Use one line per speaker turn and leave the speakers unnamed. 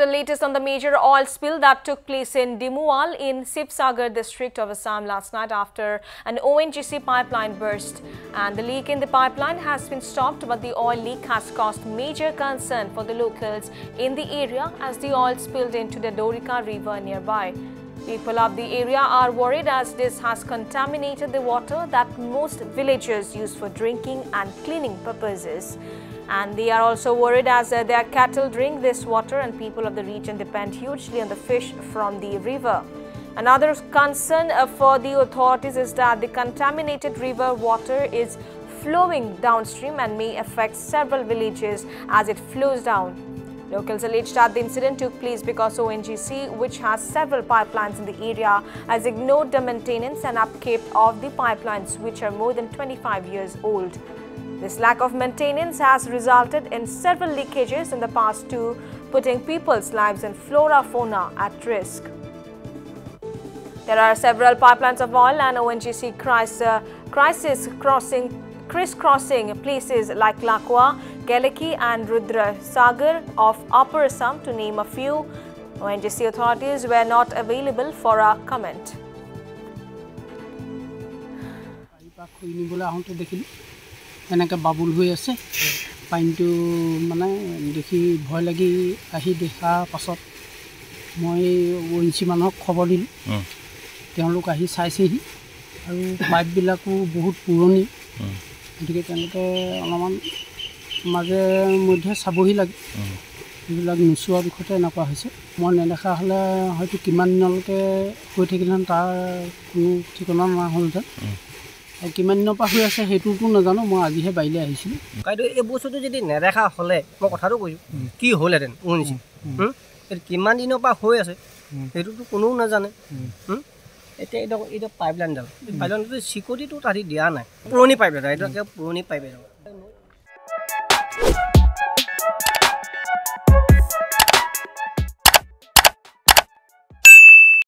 The latest on the major oil spill that took place in Dimual in Sibsagar district of Assam last night after an ONGC pipeline burst. And the leak in the pipeline has been stopped, but the oil leak has caused major concern for the locals in the area as the oil spilled into the Dorika river nearby. People of the area are worried as this has contaminated the water that most villagers use for drinking and cleaning purposes. And they are also worried as their cattle drink this water and people of the region depend hugely on the fish from the river. Another concern for the authorities is that the contaminated river water is flowing downstream and may affect several villages as it flows down. Locals allege that the incident took place because ONGC, which has several pipelines in the area, has ignored the maintenance and upkeep of the pipelines, which are more than 25 years old. This lack of maintenance has resulted in several leakages in the past too, putting people's lives and flora-fauna at risk. There are several pipelines of oil and ONGC crisscrossing places like Lakwa, Geleki and Rudra Sagar of Upper Assam, to name a few. ONGC authorities were not available for a comment.
এনেকে বাবুল হৈ আছে পাইনটো মানে দেখি ভয় লাগি আহি দেখা পাছত মই ওনচি মানুহক খবৰ দিল তেওঁলোক আহি চাইছেহি আৰু পাইপ বিলাকো বহুত পুৰণি গতিকে তেনেকে অলপমান মাজে মধ্যে চাবহি লাগে এইবিলাক নুচুৱা দুখতে এনেকুৱা হৈছে মই নেদেখা হ'লে হয়তো কিমান দিনলৈকে হৈ থাকিলেন তাৰ কোনো ঠিকনা নহ'লহেঁতেন কিমান দিনৰ পৰা হৈ আছে সেইটোতো নাজানো মই আজিহে বাইলে আহিছিলোঁ
কাইটো এই বস্তুটো যদি নেদেখা হ'লে মই কথাটো কৈছোঁ কি হ'লহেঁতেন শুনিছোঁ কিমান দিনৰ পৰা হৈ আছে সেইটোতো কোনেও নাজানে এতিয়া এইটো পাইপলাইনডাল পাইপলাইনটো চিকিউৰিটিটো তাহাঁতি দিয়া নাই পুৰণি পাইপ এটা এইটো পুৰণি পাইপ এটা